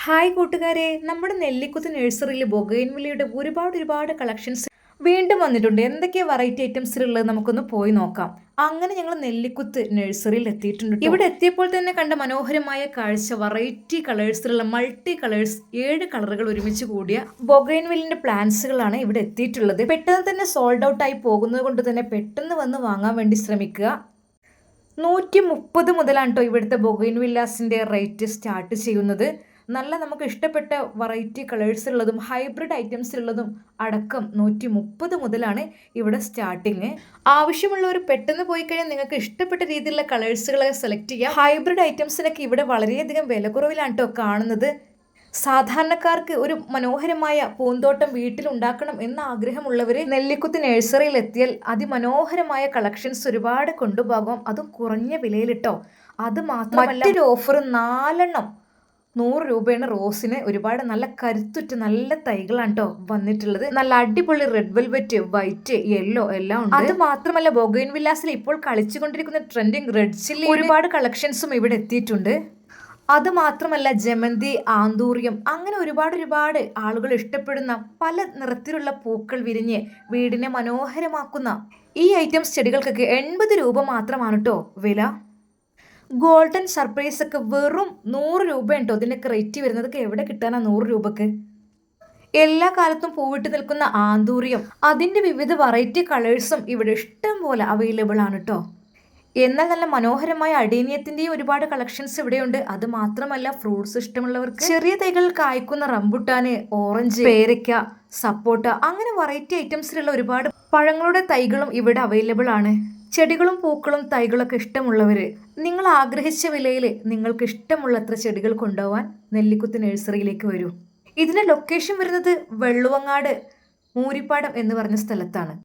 Hi കൂട്ടുകാരെ, നമ്മുടെ നെല്ലിക്കുത്ത് നഴ്സറിയിൽ ബൊഗൈൻവില്ലയുടെ ഒരുപാട് കളക്ഷൻസ് വീണ്ടും വന്നിട്ടുണ്ട്. എന്തൊക്കെയാ വെറൈറ്റി ഐറ്റംസിലുള്ളത് നമുക്കൊന്ന് പോയി നോക്കാം. അങ്ങനെ ഞങ്ങൾ നെല്ലിക്കുത്ത് നഴ്സറിയിൽ എത്തിയിട്ടുണ്ട്. ഇവിടെ എത്തിയപ്പോൾ തന്നെ കണ്ട മനോഹരമായ കാഴ്ച, വെറൈറ്റി കളേഴ്സിലുള്ള മൾട്ടി കളേഴ്സ് 7 കളറുകൾ ഒരുമിച്ച് കൂടിയ ബൊഗൈൻവില്ലിന്റെ പ്ലാന്റ്സുകളാണ് ഇവിടെ എത്തിയിട്ടുള്ളത്. പെട്ടെന്ന് തന്നെ സോൾഡ് ഔട്ട് ആയി പോകുന്നത് കൊണ്ട് തന്നെ പെട്ടെന്ന് വന്ന് വാങ്ങാൻ വേണ്ടി ശ്രമിക്കുക. 130 മുതലാണ് കേട്ടോ ഇവിടുത്തെ ബൊഗൈൻവില്ലാസിന്റെ റേറ്റ് സ്റ്റാർട്ട് ചെയ്യുന്നത്. നല്ല നമുക്ക് ഇഷ്ടപ്പെട്ട വെറൈറ്റി കളേഴ്സിലുള്ളതും ഹൈബ്രിഡ് ഐറ്റംസിലുള്ളതും അടക്കം 130 മുതലാണ് ഇവിടെ സ്റ്റാർട്ടിങ്. ആവശ്യമുള്ളവർ പെട്ടെന്ന് പോയി കഴിഞ്ഞാൽ നിങ്ങൾക്ക് ഇഷ്ടപ്പെട്ട രീതിയിലുള്ള കളേഴ്സുകളൊക്കെ സെലക്ട് ചെയ്യാം. ഹൈബ്രിഡ് ഐറ്റംസിനൊക്കെ ഇവിടെ വളരെയധികം വില കുറവിലാണ് കേട്ടോ കാണുന്നത്. സാധാരണക്കാർക്ക് ഒരു മനോഹരമായ പൂന്തോട്ടം വീട്ടിൽ ഉണ്ടാക്കണം എന്ന ആഗ്രഹമുള്ളവർ നെല്ലിക്കുത്ത് നഴ്സറിയിൽ എത്തിയാൽ അതിമനോഹരമായ കളക്ഷൻസ് ഒരുപാട് കൊണ്ടുപോകാം, അതും കുറഞ്ഞ വിലയിലിട്ടോ. അത് മാത്രമല്ല മറ്റൊരു ഓഫർ 4 100 രൂപയാണ് റോസിന്. ഒരുപാട് നല്ല കരുത്തുറ്റ നല്ല തൈകളാണ് കേട്ടോ വന്നിട്ടുള്ളത്. നല്ല അടിപൊളി റെഡ് വെൽവെറ്റ്, വൈറ്റ്, യെല്ലോ എല്ലാം ഉണ്ട്. അത് മാത്രമല്ല ബൊഗൈൻവില്ലാസിൽ ഇപ്പോൾ കളിച്ചുകൊണ്ടിരിക്കുന്ന ട്രെൻഡിങ് റെഡ് ചില്ലി ഒരുപാട് കളക്ഷൻസും ഇവിടെ എത്തിയിട്ടുണ്ട്. അത് മാത്രമല്ല ജമന്തി, ആന്തൂറിയം അങ്ങനെ ഒരുപാട് ആളുകൾ ഇഷ്ടപ്പെടുന്ന പല നിറത്തിലുള്ള പൂക്കൾ വിരിഞ്ഞ് വീടിനെ മനോഹരമാക്കുന്ന ഈ ഐറ്റംസ് ചെടികൾക്കൊക്കെ 80 രൂപ മാത്രമാണ് കേട്ടോ വില. ഗോൾഡൻ സർപ്രൈസ് ഒക്കെ വെറും 100 രൂപയാണ് കേട്ടോ ഇതിനൊക്കെ റേറ്റ് വരുന്നത്. എവിടെ കിട്ടാനാ 100 രൂപക്ക്? എല്ലാ കാലത്തും പൂവിട്ട് നിൽക്കുന്ന ആന്തൂറിയം, അതിൻ്റെ വിവിധ വെറൈറ്റി കളേഴ്സും ഇവിടെ ഇഷ്ടം പോലെ അവൈലബിൾ ആണ് കേട്ടോ. എന്നാൽ നല്ല മനോഹരമായ അടീനിയത്തിൻ്റെയും ഒരുപാട് കളക്ഷൻസ് ഇവിടെയുണ്ട്. അത് മാത്രമല്ല ഫ്രൂട്ട്സ് ഇഷ്ടമുള്ളവർക്ക് ചെറിയ തൈകൾ കായ്ക്കുന്ന റംബുട്ടാന്, ഓറഞ്ച്, പേരയ്ക്ക, സപ്പോട്ട അങ്ങനെ വെറൈറ്റി ഐറ്റംസിലുള്ള ഒരുപാട് പഴങ്ങളുടെ തൈകളും ഇവിടെ അവൈലബിൾ ആണ്. ചെടികളും പൂക്കളും തൈകളൊക്കെ ഇഷ്ടമുള്ളവർ നിങ്ങൾ ആഗ്രഹിച്ച വിലയിൽ നിങ്ങൾക്ക് ഇഷ്ടമുള്ളത്ര ചെടികൾ കൊണ്ടുപോകാൻ നെല്ലിക്കുത്ത് നഴ്സറിയിലേക്ക് വരൂ. ഇതിൻ്റെ ലൊക്കേഷൻ വരുന്നത് വെള്ളുവങ്ങാട് മൂരിപ്പാടം എന്ന് പറഞ്ഞ സ്ഥലത്താണ്.